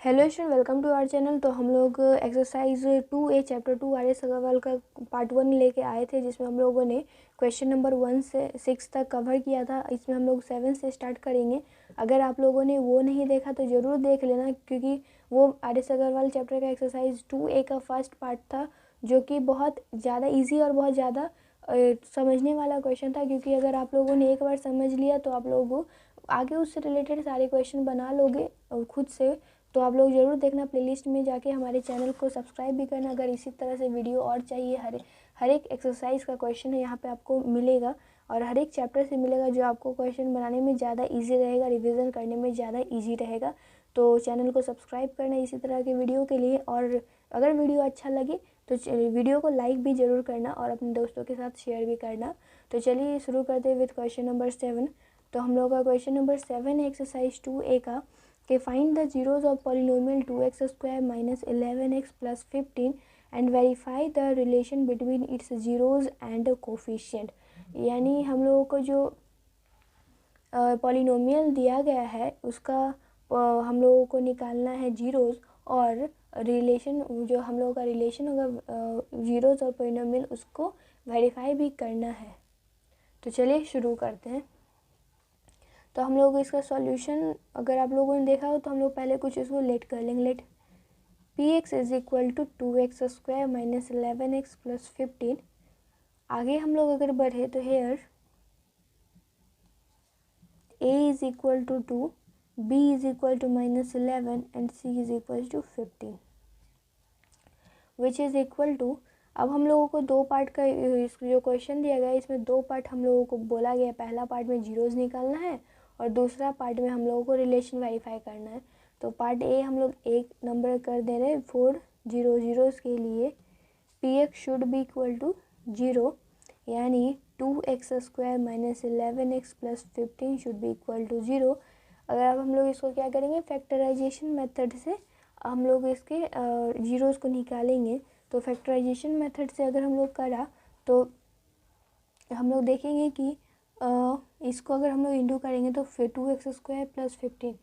Hello student, welcome to our channel. तो हम लोग exercise 2A chapter 2 R S Agarwal का पार्ट 1 लेके आए थे, जिसमें हम लोगों ने क्वेश्चन नंबर 1 से 6 तक कवर किया था। इसमें हम लोग 7 से स्टार्ट करेंगे। अगर आप लोगों ने वो नहीं देखा तो ज़रूर देख लेना, क्योंकि वो आर एस अग्रवाल चैप्टर का एक्सरसाइज 2A का फर्स्ट पार्ट था, जो कि बहुत ज़्यादा ईजी और बहुत ज़्यादा समझने वाला क्वेश्चन था। क्योंकि अगर आप लोगों ने एक बार समझ लिया तो आप लोग आगे उससे रिलेटेड सारे क्वेश्चन बना लोगे खुद से। तो आप लोग ज़रूर देखना, प्लेलिस्ट में जाके हमारे चैनल को सब्सक्राइब भी करना। अगर इसी तरह से वीडियो और चाहिए, हर एक एक्सरसाइज का क्वेश्चन है यहाँ पे आपको मिलेगा, और हर एक चैप्टर से मिलेगा, जो आपको क्वेश्चन बनाने में ज़्यादा इजी रहेगा, रिवीजन करने में ज़्यादा इजी रहेगा। तो चैनल को सब्सक्राइब करना इसी तरह के वीडियो के लिए। और अगर वीडियो अच्छा लगे तो वीडियो को लाइक भी ज़रूर करना और अपने दोस्तों के साथ शेयर भी करना। तो चलिए शुरू करते हैं विद क्वेश्चन नंबर 7। तो हम लोग का क्वेश्चन नंबर 7 है एक्सरसाइज 2A का, कि find the zeros of polynomial 2x square minus 11x plus 15 and verify the relation between its zeros and coefficient. यानी हम लोगों को जो पॉलिनोमियल दिया गया है उसका हम लोगों को निकालना है जीरोज, और रिलेशन जो हम लोगों का रिलेशन होगा जीरोज और पॉलिनोमियल, उसको वेरीफाई भी करना है। तो चलिए शुरू करते हैं। तो हम लोग इसका सॉल्यूशन अगर आप लोगों ने देखा हो तो हम लोग पहले कुछ इसको लेट कर लेंगे। Let p x is equal to 2x square minus 11x plus 15। आगे हम लोग अगर बढ़े तो here a is equal to 2, b is equal to minus 11 and c is equal to 15, which is equal to. अब हम लोगों को दो पार्ट का जो क्वेश्चन दिया गया है, इसमें दो पार्ट हम लोगों को बोला गया है। पहला पार्ट में जीरोज निकालना है और दूसरा पार्ट में हम लोगों को रिलेशन वेरीफाई करना है। तो पार्ट ए हम लोग एक नंबर कर दे रहे हैं 4 जीरोज के लिए। P x should be equal to 0, यानी 2x square minus 11x plus 15 should be equal to 0। अगर अब हम लोग इसको क्या करेंगे, फैक्टराइजेशन मेथड से हम लोग इसके जीरोज़ को निकालेंगे। तो फैक्टराइजेशन मेथड से अगर हम लोग करा तो हम लोग देखेंगे कि इसको अगर हम लोग इंटू करेंगे तो फिर 2x स्क्वायर प्लस 15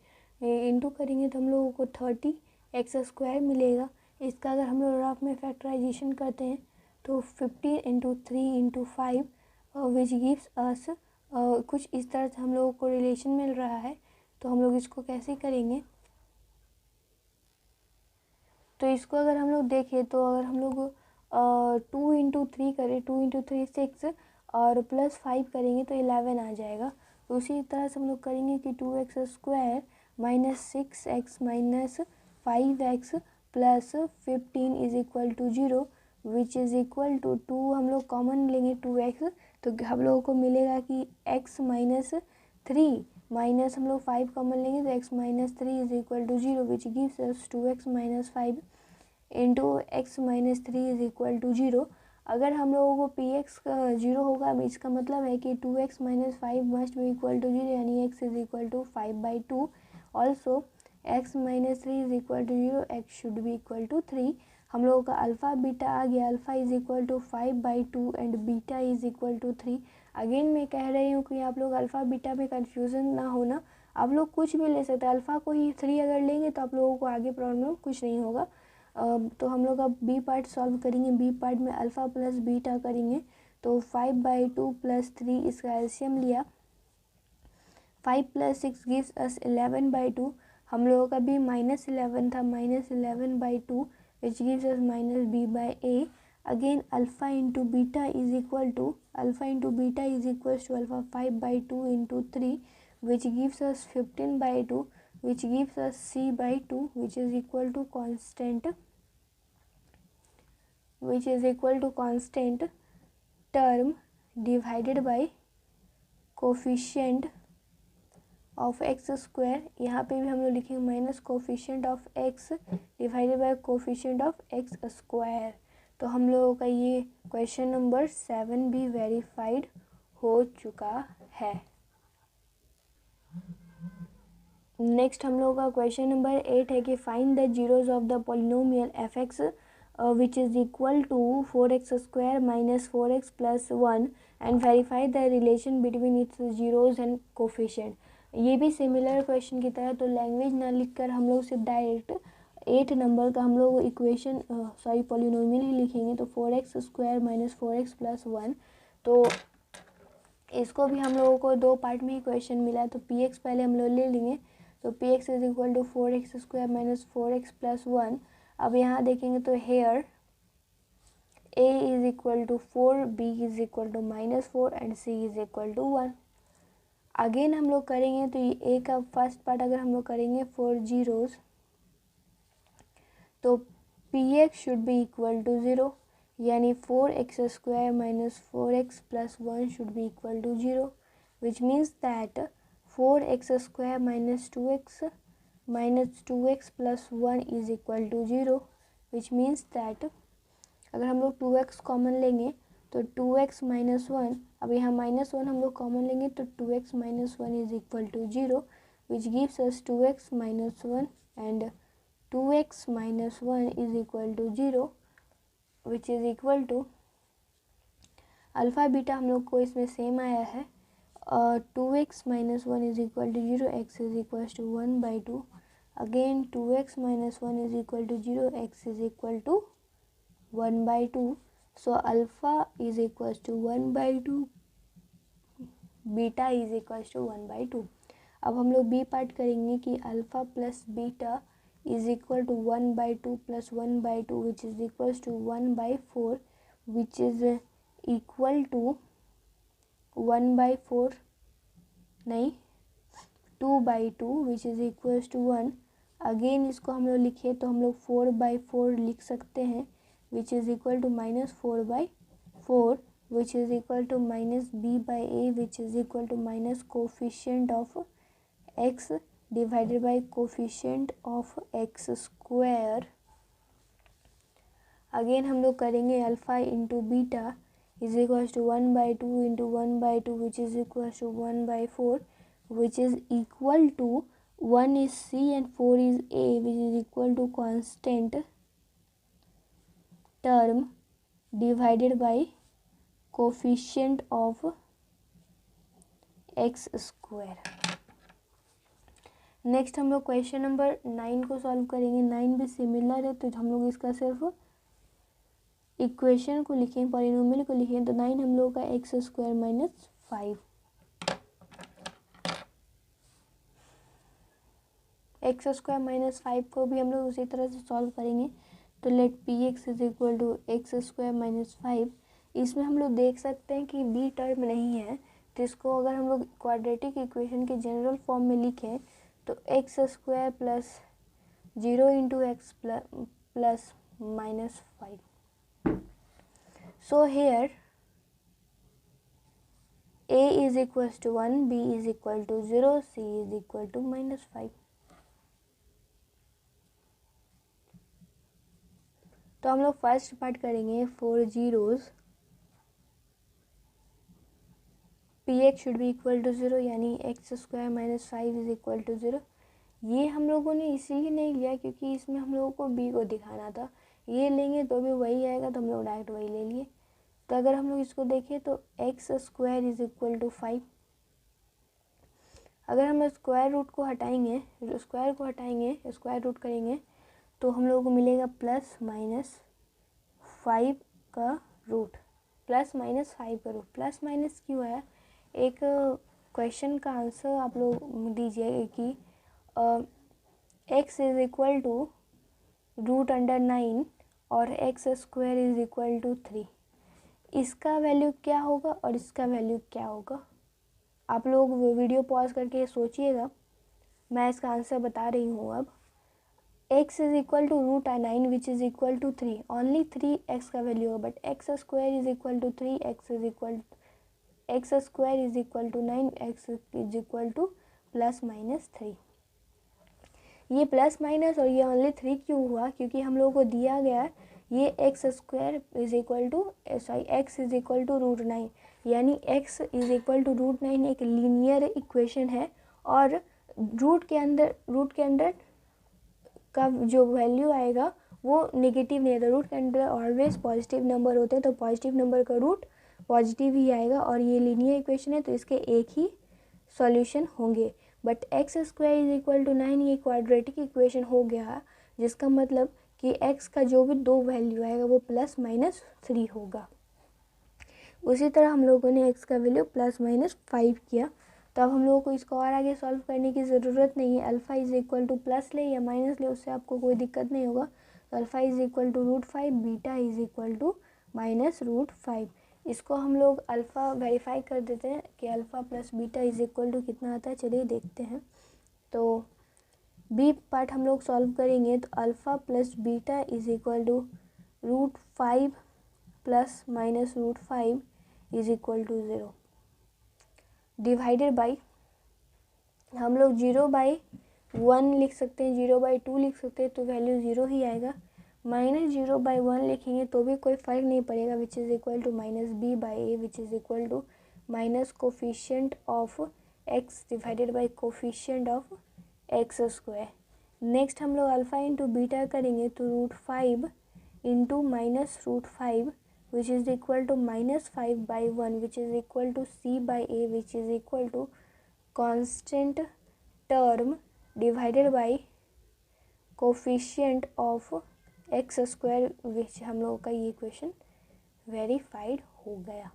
इंटू करेंगे तो हम लोगों को 30x स्क्वायर मिलेगा। इसका अगर हम लोग रफ में फैक्टराइजेशन करते हैं तो 15 इंटू 3 इंटू 5 विच गिव्स अस कुछ इस तरह से हम लोगों को रिलेशन मिल रहा है। तो हम लोग इसको कैसे करेंगे, तो इसको अगर हम लोग देखें तो अगर हम लोग 2 इंटू 3 करें, 2 इंटू 3 6 और प्लस 5 करेंगे तो 11 आ जाएगा। तो उसी तरह से हम लोग करेंगे कि 2x square minus 6x minus 5x plus 15 is equal to 0, which is equal to 2 हम लोग कॉमन लेंगे 2x, तो हम लोगों को मिलेगा कि x माइनस 3 माइनस हम लोग 5 कॉमन लेंगे तो x minus 3 is equal to 0, which gives us 2x minus 5 into x minus 3 is equal to 0। अगर हम लोगों को पी एक्स का 0 होगा, इसका मतलब है कि 2x minus 5 must be equal to 0, यानी x is equal to 5/2। Also x minus 3 is equal to 0, x should be equal to 3। हम लोगों का अल्फ़ा बीटा आ गया, alpha is equal to 5/2 and beta is equal to 3। Again मैं कह रही हूँ कि आप लोग अल्फ़ा बीटा में कन्फ्यूज़न ना होना, आप लोग कुछ भी ले सकते हैं। अल्फ़ा को ही 3 अगर लेंगे तो आप लोगों को आगे प्रॉब्लम कुछ नहीं होगा। तो हम लोग अब बी पार्ट सॉल्व करेंगे। बी पार्ट में अल्फ़ा प्लस बीटा करेंगे तो 5/2 प्लस 3 इसका एलसीएम लिया, 5 प्लस 6 गिव्स अस 11/2। हम लोगों का भी माइनस 11 था, minus 11/2 which gives us minus b/a। Again alpha into beta is equal to alpha into beta is equal to alpha 5/2 into 3 which gives us 15/2 which gives us c/2 which is equal to constant term divided by coefficient of x square। यहाँ पे भी हम लोग लिखेंगे minus coefficient of x divided by coefficient of x square. तो हम लोगों का ये क्वेश्चन नंबर 7 भी वेरीफाइड हो चुका है। नेक्स्ट हम लोग का क्वेश्चन नंबर 8 है कि find the zeros of the polynomial f x which is equal to 4x square minus 4x plus 1 and verify the relation between its zeros and coefficient. ये भी सिमिलर क्वेश्चन की तरह, तो लैंग्वेज ना लिखकर हम लोग सिर्फ डायरेक्ट 8 नंबर का हम लोग इक्वेशन पॉलिनोमियल ही लिखेंगे। तो 4x² माइनस 4x प्लस 1, तो इसको भी हम लोगों को 2 पार्ट में ही क्वेश्चन मिला है। तो px पहले हम लोग ले लेंगे। तो px is equal to 4x² minus 4x plus 1। अब यहाँ देखेंगे तो here a is equal to 4, b is equal to -4 and c is equal to 1। Again हम लोग करेंगे तो ये a का फर्स्ट पार्ट अगर हम लोग करेंगे 4 zeros, तो px should be equal to 0, यानी 4x² minus 4x plus 1 should be equal to 0, which means that 4x² minus 2x plus 1 is equal to 0, which means that अगर हम लोग 2x कॉमन लेंगे तो 2x माइनस 1, अब यहाँ -1 हम लोग कॉमन लेंगे तो 2x minus 1 is equal to 0, which gives us 2x minus 1 and 2x minus 1 is equal to 0, which is equal to alpha beta हम लोग को इसमें सेम आया है। 2x minus 1 is equal to 0, x is equal to 1/2, again 2x minus 1 is equal to 0, x is equal to 1/2, so alpha is equals to 1/2, beta is equals to 1/2। अब हम लोग B part करेंगे कि alpha plus beta is equal to 1/2 plus 1/2 which is equals to 1/4, which is equal to 1/4 नहीं 2/2 which is equals to 1। Again इसको हम लोग लिखे तो हम लोग 4/4 लिख सकते हैं, which is equal to -4/4, which is equal to minus b/a, which is equal to minus coefficient of x divided by coefficient of x square। Again हम लोग करेंगे alpha into beta is equal to 1/2 into 1/2 which is equal to 1/4, which is equal to 1 is c and 4 is a, which is equal to constant term divided by coefficient of x square। Next हम लोग question number 9 को solve करेंगे। 9 भी similar है, तो हम लोग इसका सिर्फ इक्वेशन को लिखें, पॉलिनोमियल को लिखें। तो 9 हम लोग का x² माइनस 5, x² माइनस 5 को भी हम लोग उसी तरह से सॉल्व करेंगे। तो let px is equal to x² minus 5। इसमें हम लोग देख सकते हैं कि b टर्म नहीं है, तो इसको अगर हम लोग क्वाड्रेटिक इक्वेशन के जनरल फॉर्म में लिखें तो x² plus 0 into x plus -5। So here a is equal to 1, b is equal to 0, c is equal to -5। तो हम लोग फर्स्ट पार्ट करेंगे 4 zeros, px should be equal to 0, यानी x² minus 5 is equal to 0। ये हम लोगों ने इसीलिए नहीं लिया क्योंकि इसमें हम लोगों को b को दिखाना था, ये लेंगे तो भी वही आएगा, तो हम लोग डायरेक्ट वही ले लिए। तो अगर हम लोग इसको देखें तो x² इज इक्वल टू 5, अगर हम स्क्वायर रूट को हटाएंगे, स्क्वायर रूट करेंगे तो हम लोगों को मिलेगा प्लस माइनस 5 का रूट, प्लस माइनस 5 का रूट। प्लस माइनस क्यों है, एक क्वेश्चन का आंसर आप लोग दीजिए कि x इज इक्वल टू √9 और x² इज इक्वल टू 3, इसका वैल्यू क्या होगा और इसका वैल्यू क्या होगा। आप लोग वीडियो पॉज करके सोचिएगा, मैं इसका आंसर बता रही हूँ। अब x is equal to √9 which is equal to 3, only 3x का वैल्यू होगा, but x² is equal to 3, x² is equal to 9, x is equal to plus minus 3। ये प्लस माइनस और ये ओनली 3 क्यों हुआ, क्योंकि हम लोगों को दिया गया ये x² is equal to x is equal to √9, यानी x इज इक्वल टू √9 एक लीनियर इक्वेशन है, और रूट के अंदर का जो वैल्यू आएगा वो नेगेटिव नहीं है। तो रूट के अंदर ऑलवेज पॉजिटिव नंबर होते हैं, तो पॉजिटिव नंबर का रूट पॉजिटिव ही आएगा, और ये लीनियर इक्वेशन है तो इसके एक ही सॉल्यूशन होंगे। But x square is equal to 9 ये क्वाड्रेटिक इक्वेशन हो गया, जिसका मतलब कि x का जो भी दो वैल्यू आएगा वो +-3 होगा। उसी तरह हम लोगों ने x का वैल्यू +-5 किया। तो अब हम लोगों को इसको और आगे सॉल्व करने की ज़रूरत नहीं है। Alpha is equal to plus ले या माइनस ले, उससे आपको कोई दिक्कत नहीं होगा। तो alpha is equal to √5, beta is equal to -√5। इसको हम लोग अल्फ़ा वेरीफाई कर देते हैं कि alpha plus beta is equal to कितना आता है। चलिए देखते हैं। तो बी पार्ट हम लोग सॉल्व करेंगे। तो alpha plus beta is equal to √5 plus -√5 is equal to 0 divided by, हम लोग 0/1 लिख सकते हैं, 0/2 लिख सकते हैं, तो वैल्यू 0 ही आएगा। -0/1 लिखेंगे तो भी कोई फ़र्क नहीं पड़ेगा, which is equal to -b/a which is equal to minus coefficient of x divided by coefficient of x square. Next हम लोग अल्फ़ा इंटू बीटा करेंगे तो √5 into -√5 which is equal to -5/1 which is equal to c/a which is equal to constant term divided by coefficient of x square, which हम लोगों का ये equation verified हो गया।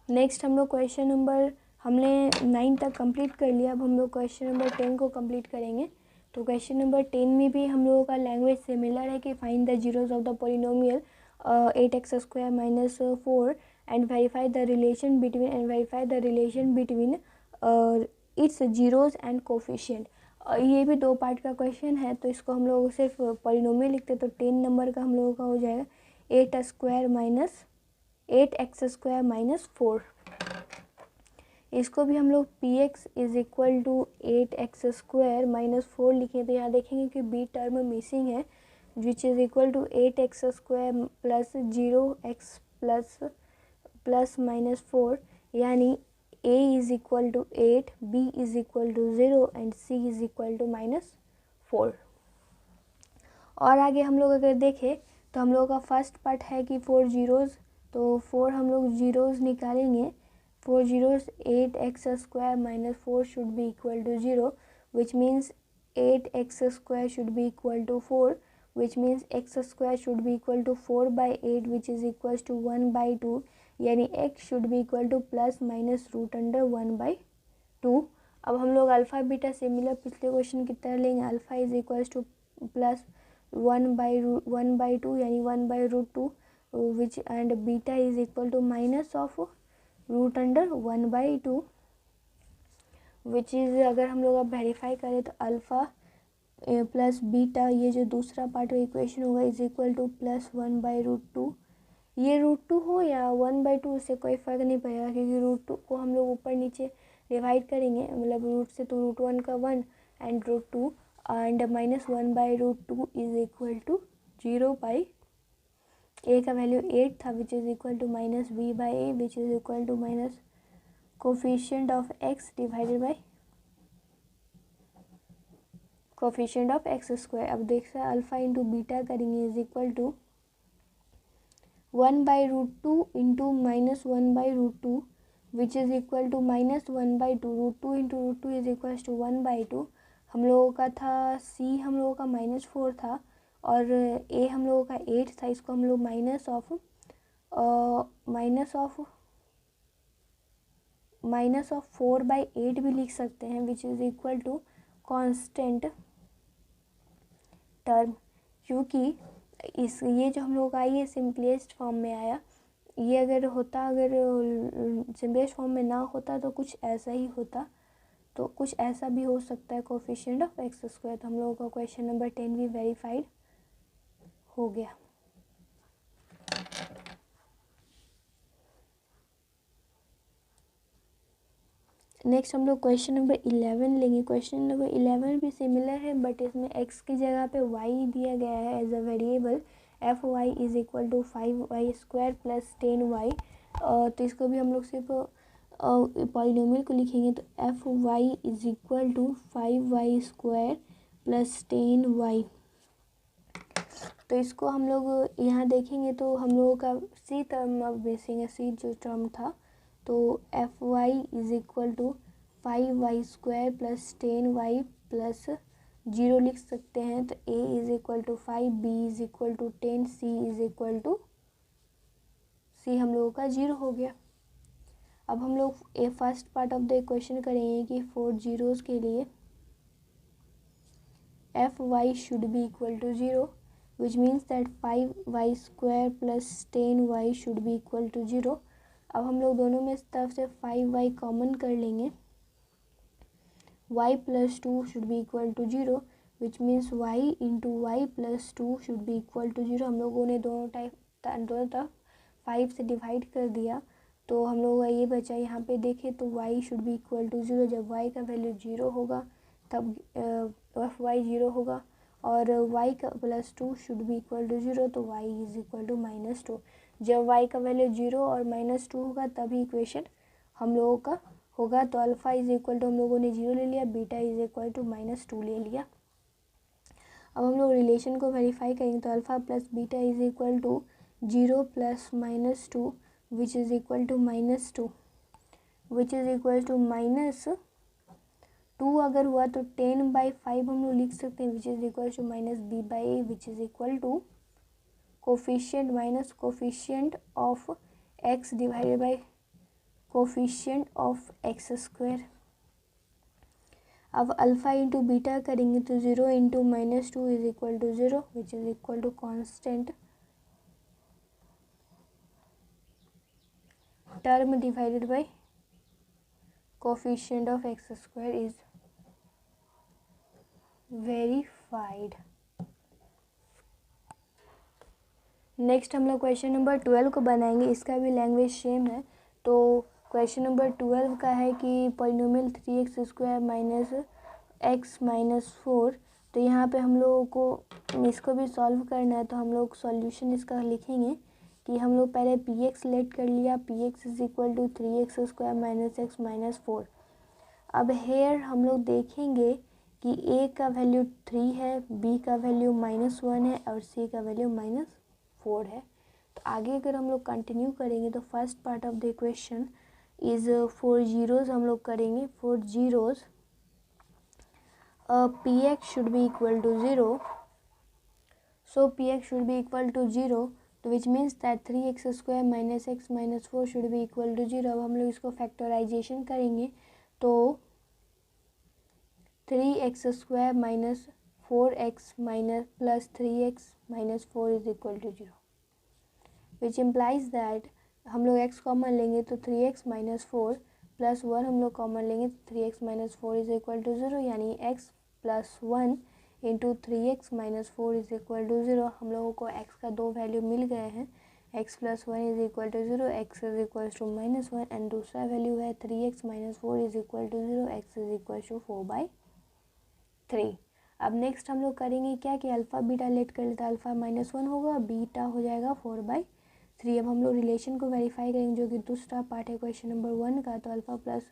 नेक्स्ट हम लोग क्वेश्चन नंबर, हमने 9 तक कंप्लीट कर लिया। अब हम लोग क्वेश्चन नंबर 10 को कंप्लीट करेंगे। तो क्वेश्चन नंबर 10 में भी हम लोगों का लैंग्वेज सिमिलर है कि find the zeros of the polynomial 8x² - 4 and verify the relation between its zeros and coefficient. ये भी 2 पार्ट का क्वेश्चन है, तो इसको हम लोग सिर्फ पोलिनोमियल लिखते हैं। तो 10 नंबर का हम लोगों का हो जाएगा 8x² - 4। इसको भी हम लोग px is equal to 8x² - 4 लिखें। तो यहाँ देखेंगे कि b टर्म मिसिंग है, which is equal to 8x² plus 0x plus -4, यानी a is equal to 8, b is equal to 0 and c is equal to -4। और आगे हम लोग अगर देखें तो हम लोग का फर्स्ट पार्ट है कि 4 जीरोज़, तो 4 हम लोग जीरोज़ निकालेंगे। 4 zeros 8x² - 4 should be equal to 0, which means 8x² should be equal to 4, which means x² should be equal to 4/8 which is equals to 1/2, यानी x should be equal to ±√1/2। अब हम लोग alpha beta similar पिछले question की तरह लेंगे। Alpha is equals to +1/2 यानी 1/√2 which and beta is equal to minus of √1/2 which is, अगर हम लोग अब वेरीफाई करें तो अल्फ़ा प्लस बीटा, ये जो दूसरा पार्ट का इक्वेशन होगा, इज इक्वल टू +1/√2। ये √2 हो या 1/2 उससे कोई फ़र्क नहीं पड़ेगा, क्योंकि √2 को हम लोग ऊपर नीचे डिवाइड करेंगे, मतलब रूट से तो √1 का 1 and √2 and -1/√2 is equal to 0/, a का वैल्यू 8 था which is equal to -b/a which is equal to minus coefficient of x divided by coefficient of x²। अब देख सकते हैं अल्फ़ा इंटू बीटा करेंगे is equal to 1/√2 into -1/√2 which is equal to -1/2। √2 into √2 is equal to 1/2। हम लोगों का था c, हम लोगों का -4 था और a हम लोगों का 8 था। इसको हम लोग माइनस ऑफ 4/8 भी लिख सकते हैं, which is equal to constant term, क्योंकि ये जो हम लोग का ये सिंपलेस्ट फॉर्म में आया। ये अगर सिंपलेस्ट फॉर्म में ना होता तो कुछ ऐसा ही होता, तो कुछ ऐसा भी हो सकता है कोफिशिएंट ऑफ x²। तो हम लोगों का क्वेश्चन नंबर 10 भी वेरीफाइड हो गया। नेक्स्ट हम लोग क्वेश्चन नंबर 11 लेंगे। क्वेश्चन नंबर 11 भी सिमिलर है, बट इसमें x की जगह पे y दिया गया है as a variable. fy is equal to 5y² plus 10y। तो इसको भी हम लोग सिर्फ पॉलिनोमियल को लिखेंगे। तो fy is equal to 5y² plus 10y। तो इसको हम लोग यहाँ देखेंगे तो हम लोगों का सी टर्म अब बेसिंग है, सी जो टर्म था, तो F Y is equal to 5y² plus 10y plus 0 लिख सकते हैं। तो a is equal to 5, b is equal to 10, c is equal to c हम लोगों का 0 हो गया। अब हम लोग a first part of the equation करेंगे कि 4 जीरोज़ के लिए F Y should be equal to 0 which means that 5y² plus 10y should be equal to 0। अब हम लोग दोनों में इस तरफ से 5y कॉमन कर लेंगे। y plus 2 should be equal to 0 which means y into Y plus 2 should be equal to 0। हम लोगों ने दोनों तरफ 5 से डिवाइड कर दिया, तो हम लोगों का ये बचा। यहाँ पे देखें तो y should be equal to 0। जब y का वैल्यू 0 होगा तब एफ वाई 0 होगा, और y का plus 2 should be equal to 0, तो y इज इक्वल टू -2। जब y का वैल्यू 0 और -2 होगा तभी इक्वेशन हम लोगों का होगा। तो अल्फ़ा इज इक्वल टू हम लोगों ने 0 ले लिया, बीटा इज इक्वल टू -2 ले लिया। अब हम लोग रिलेशन को वेरीफाई करेंगे, तो alpha plus beta is equal to 0 plus -2 which is equal to -2 which is equal to -2 अगर हुआ तो 10/5 हम लोग लिख सकते हैं which is equal to -b/a which is equal to coefficient minus coefficient of x divided by coefficient of x²। अब alpha into beta करेंगे तो 0 into -2 is equal to 0 which is equal to constant term divided by coefficient of x² is verified। Next हम लोग question number 12 को बनाएंगे। इसका भी language same है। तो क्वेश्चन नंबर 12 का है कि polynomial 3x² minus x minus 4। तो यहाँ पे हम लोगों को इसको भी सॉल्व करना है, तो हम लोग सॉल्यूशन इसका लिखेंगे कि हम लोग पहले पी एक्स लेट कर लिया। P x is equal to 3x² minus x minus 4। अब हेयर हम लोग देखेंगे कि a का वैल्यू 3 है, b का वैल्यू -1 है और c का वैल्यू -4 है। तो आगे अगर हम लोग कंटिन्यू करेंगे तो first part of the equation is 4 zeros हम लोग करेंगे। 4 zeros P x should be equal to 0। So P x should be equal to 0, तो which means that 3x² minus x minus 4 should be equal to 0। अब हम लोग इसको factorisation करेंगे तो 3x² minus 4x minus plus 3x minus 4 is equal to 0 which implies that हम लोग x common लेंगे तो 3x माइनस 4 प्लस 1 हम लोग कॉमन लेंगे तो 3x minus 4 is equal to 0, यानी x plus 1 into 3x minus 4 is equal to 0। हम लोगों को x का दो वैल्यू मिल गए हैं, x plus 1 is equal to 0, x is equal to -1 and दूसरा वैल्यू है 3x minus 4 is equal to 0, x is equal to 4/3। अब नेक्स्ट हम लोग करेंगे क्या कि अल्फ़ा बीटा लेट कर लेते हैं। अल्फ़ा -1 होगा, बीटा हो जाएगा 4/3। अब हम लोग रिलेशन को वेरीफाई करेंगे जो कि दूसरा पार्ट है क्वेश्चन नंबर 1 का। तो अल्फ़ा प्लस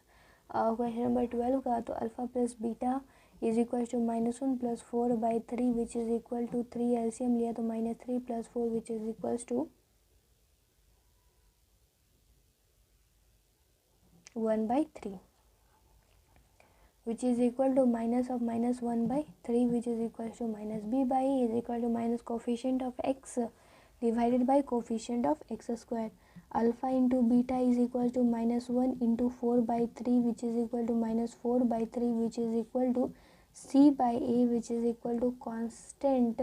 क्वेश्चन नंबर 12 का, तो alpha plus beta is equal to -1 plus 4/3 which is equal to 3 LCM लिया तो -3 plus 4 which is equal to 1/3 which is equal to minus of -1/3 which is equal to -b/a is equal to minus coefficient of x divided by coefficient of x²। Alpha into beta is equal to -1 into 4/3 which is equal to -4/3 which is equal to c/a which is equal to constant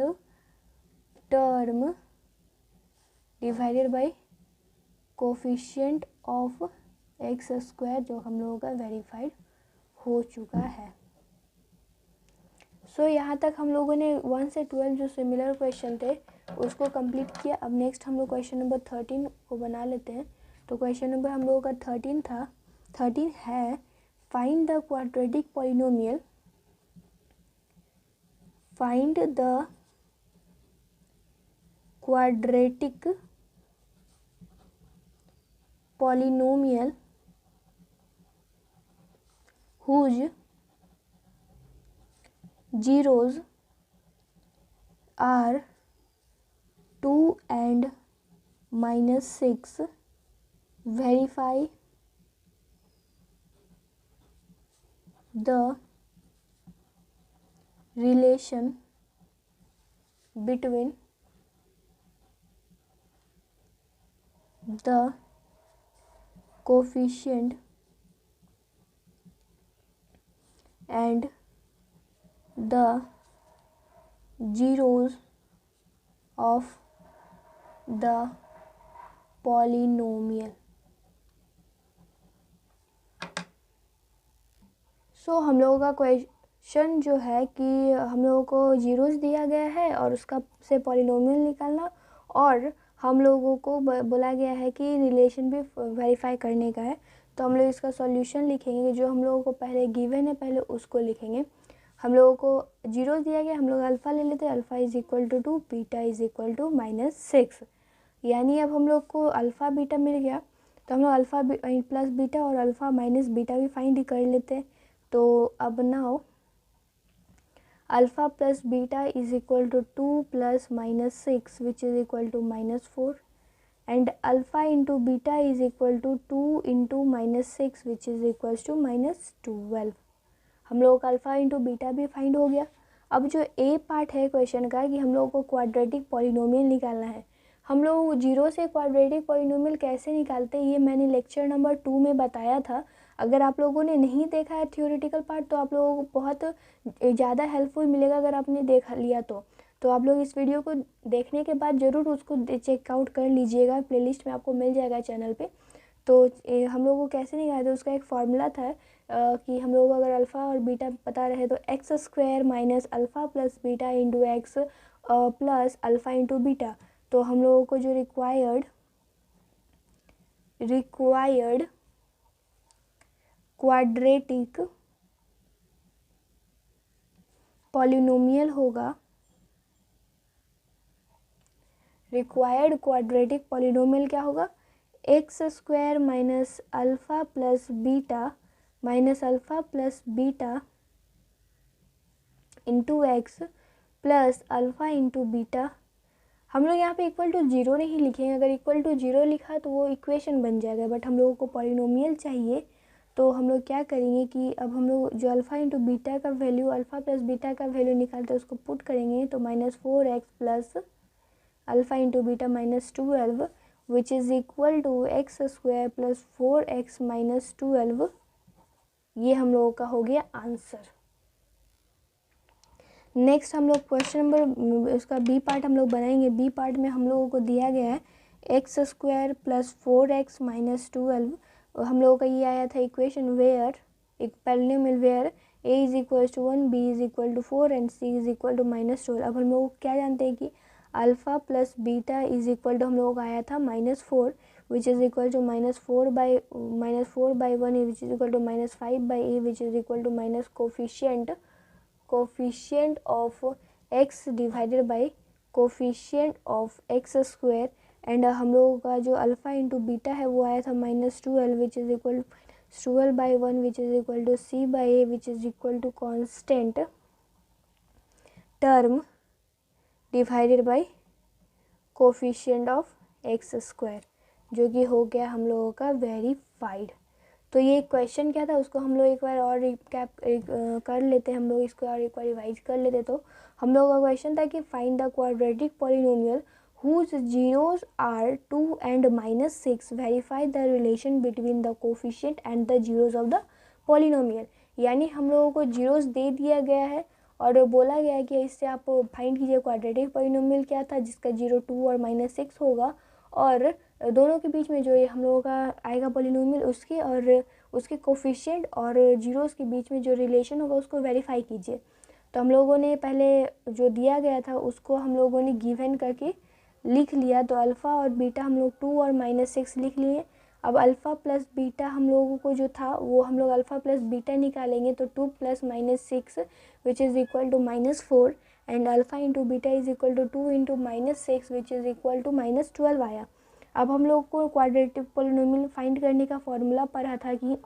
term divided by coefficient of x² जो हम लोगों का verified हो चुका है। सो यहाँ तक हम लोगों ने 1 से 12 जो सिमिलर क्वेश्चन थे उसको कंप्लीट किया। अब नेक्स्ट हम लोग क्वेश्चन नंबर 13 को बना लेते हैं। तो क्वेश्चन नंबर हम लोगों का 13 है find the quadratic polynomial, find the quadratic polynomial whose zeros are 2 and -6, verify the relation between the coefficient and the zeros of the polynomial. सो हम लोगों का क्वेश्चन जो है कि हम लोगों को जीरोस दिया गया है और उसका से पॉलिनोमियल निकालना, और हम लोगों को बोला गया है कि रिलेशन भी वेरीफाई करने का है। तो हम लोग इसका सॉल्यूशन लिखेंगे, जो हम लोगों को पहले गिवन है पहले उसको लिखेंगे। हम लोगों को जीरोस दिया गया, हम लोग अल्फ़ा ले लेते हैं, alpha is equal to 2, beta is equal to -6। यानी अब हम लोग को अल्फ़ा बीटा मिल गया, तो हम लोग अल्फ़ा प्लस बीटा और अल्फ़ा माइनस बीटा भी फाइंड कर लेते हैं। तो अब now alpha plus beta is equal to 2 plus -6 which is equal to -4, and alpha into beta is equal to 2 into -6 which is equal to -12। हम लोगों का अल्फ़ा इंटू बीटा भी फाइंड हो गया। अब जो ए पार्ट है क्वेश्चन का कि हम लोगों को क्वाड्रेटिक पॉलिनोमियल निकालना है। हम लोग जीरो से क्वाड्रेटिक पॉलिनोमियल कैसे निकालते हैं ये मैंने लेक्चर नंबर 2 में बताया था। अगर आप लोगों ने नहीं देखा है थ्योरेटिकल पार्ट तो आप लोगों को बहुत ज़्यादा हेल्पफुल मिलेगा अगर आपने देख लिया तो आप लोग इस वीडियो को देखने के बाद ज़रूर उसको चेकआउट कर लीजिएगा, प्लेलिस्ट में आपको मिल जाएगा चैनल पे। तो हम लोगों को कैसे निकालते हैं उसका एक फार्मूला था कि हम लोगों को अगर अल्फ़ा और बीटा पता रहे तो x square minus alpha plus beta into x plus alpha into beta. तो हम लोगों को जो रिक्वायर्ड क्वाड्रेटिक पॉलिनोमियल होगा, रिक्वायर्ड क्वाड्रेटिक पॉलिनोमियल क्या होगा, x square minus alpha plus beta minus alpha plus beta into x plus alpha into beta. हम लोग यहाँ पे इक्वल टू जीरो नहीं लिखेंगे, अगर इक्वल टू जीरो लिखा तो वो इक्वेशन बन जाएगा, बट हम लोगों को पॉलिनोमियल चाहिए। तो हम लोग क्या करेंगे कि अब हम लोग जो अल्फ़ा इंटू बीटा का वैल्यू अल्फ़ा प्लस बीटा का वैल्यू निकालते हैं उसको पुट करेंगे, तो -4x plus alpha into beta -12 which is equal to x square plus 4x -12। ये हम लोगों का हो गया आंसर। नेक्स्ट हम लोग क्वेश्चन नंबर उसका बी पार्ट हम लोग बनाएंगे। बी पार्ट में हम लोगों को दिया गया है एक्स स्क्वायर प्लस 4x -12। हम लोगों का ये आया था इक्वेशन वेयर एक polynomial where a is equal to 1, b is equal to 4 and c is equal to -12। अब हम लोग क्या जानते हैं कि alpha plus beta is equal to हम लोगों का आया था -4 which is equal to -4 by 1 which is equal to -5 by a which is equal to minus coefficient of x divided by coefficient of x square, and हम लोगों का जो alpha into beta है वो आया था -12 which is equal to 12 by 1 which is equal to c by a which is equal to constant term divided by coefficient of x square, जो कि हो गया हम लोगों का वेरीफाइड। तो ये क्वेश्चन क्या था उसको हम लोग एक बार और रिकैप कर लेते हैं, हम लोग इसको और एक बार रिवाइज कर लेते। तो हम लोगों का क्वेश्चन था कि find the quadratic polynomial whose zeros are 2 and -6, verify the relation between the coefficient and the zeros of the polynomial। यानी हम लोगों को जीरोस दे दिया गया है और बोला गया है कि इससे आप फाइंड कीजिए क्वाड्रेटिक पॉलिनोमियल क्या था जिसका 0, 2 और -6 होगा, और दोनों के बीच में जो ये हम लोगों का आएगा पॉलिनोमियल उसके और उसके कोफिशिएंट और जीरोस के बीच में जो रिलेशन होगा उसको वेरीफाई कीजिए। तो हम लोगों ने पहले जो दिया गया था उसको हम लोगों ने गिवन करके लिख लिया। तो अल्फ़ा और बीटा हम लोग 2 और -6 लिख लिए। अब अल्फ़ा प्लस बीटा हम लोगों को जो था वो हम लोग अल्फ़ा प्लस बीटा निकालेंगे, तो 2 plus -6 which is equal to -4, and alpha into beta is equal to 2 into -6 which is equal to -12 आया। अब हम लोग को क्वाड्रेटिक पॉलिनोमियल फाइंड करने का फॉर्मूला पढ़ा था कि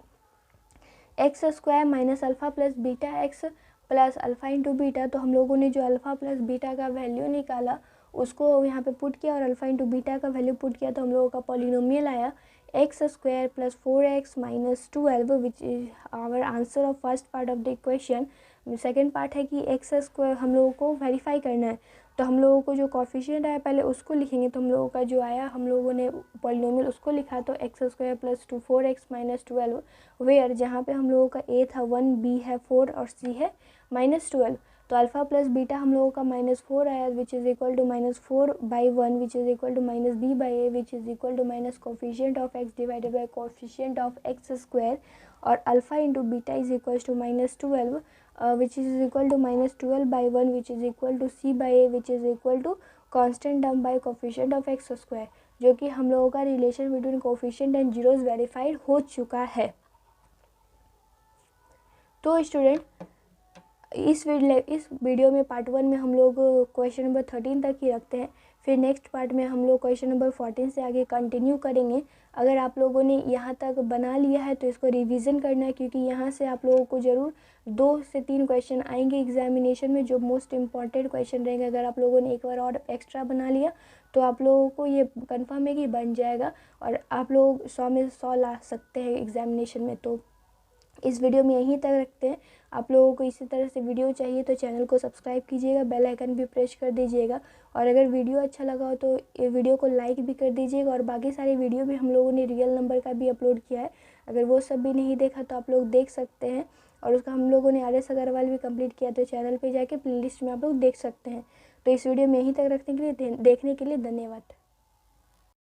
x square minus alpha plus beta x plus alpha into beta. तो हम लोगों ने जो अल्फ़ा प्लस बीटा का वैल्यू निकाला उसको यहाँ पे पुट किया और अल्फ़ा इंटू बीटा का वैल्यू पुट किया, तो हम लोगों का पॉलिनोमियल आया x square plus 4x minus 12 which is our answer of first part of the equation. Second part है कि एक्स स्क्वायर हम लोगों को वेरीफाई करना है, तो हम लोगों को जो कॉफिशिएंट आया पहले उसको लिखेंगे। तो हम लोगों का जो आया हम लोगों ने पॉलिनोमियल उसको लिखा, तो x square plus 4x minus 12 where जहाँ पे हम लोगों का ए था 1, बी है 4 और सी है -12। तो अल्फ़ा प्लस बीटा हम लोगों का -4 आया which is equal to -4/1 which is equal to -b/a which is equal to minus coefficient of x divided by coefficient of X square, और alpha into beta is equal to -12 which is equal to -12/1 which is equal to c/a which is equal to constant term by coefficient of X square, जो कि हम लोगों का relation between coefficient and zeros verified हो चुका है। तो student इस वीडियो में पार्ट 1 में हम लोग क्वेश्चन नंबर 13 तक ही रखते हैं, फिर नेक्स्ट पार्ट में हम लोग क्वेश्चन नंबर 14 से आगे कंटिन्यू करेंगे। अगर आप लोगों ने यहाँ तक बना लिया है तो इसको रिवीजन करना है, क्योंकि यहाँ से आप लोगों को ज़रूर 2 से 3 क्वेश्चन आएंगे एग्जामिनेशन में जो मोस्ट इंपॉर्टेंट क्वेश्चन रहेंगे। अगर आप लोगों ने एक बार और एक्स्ट्रा बना लिया तो आप लोगों को ये कन्फर्म है कि बन जाएगा और आप लोग 100 में 100 ला सकते हैं एग्जामिनेशन में। तो इस वीडियो में यहीं तक रखते हैं। आप लोगों को इसी तरह से वीडियो चाहिए तो चैनल को सब्सक्राइब कीजिएगा, बेल आइकन भी प्रेस कर दीजिएगा, और अगर वीडियो अच्छा लगा हो तो ये वीडियो को लाइक भी कर दीजिएगा। और बाकी सारे वीडियो भी हम लोगों ने रियल नंबर का भी अपलोड किया है, अगर वो सब भी नहीं देखा तो आप लोग देख सकते हैं। और उसका हम लोगों ने RS अग्रवाल भी कंप्लीट किया, तो चैनल पर जाके प्लेलिस्ट में आप लोग देख सकते हैं। तो इस वीडियो में यहीं तक रखने के लिए देखने के लिए धन्यवाद।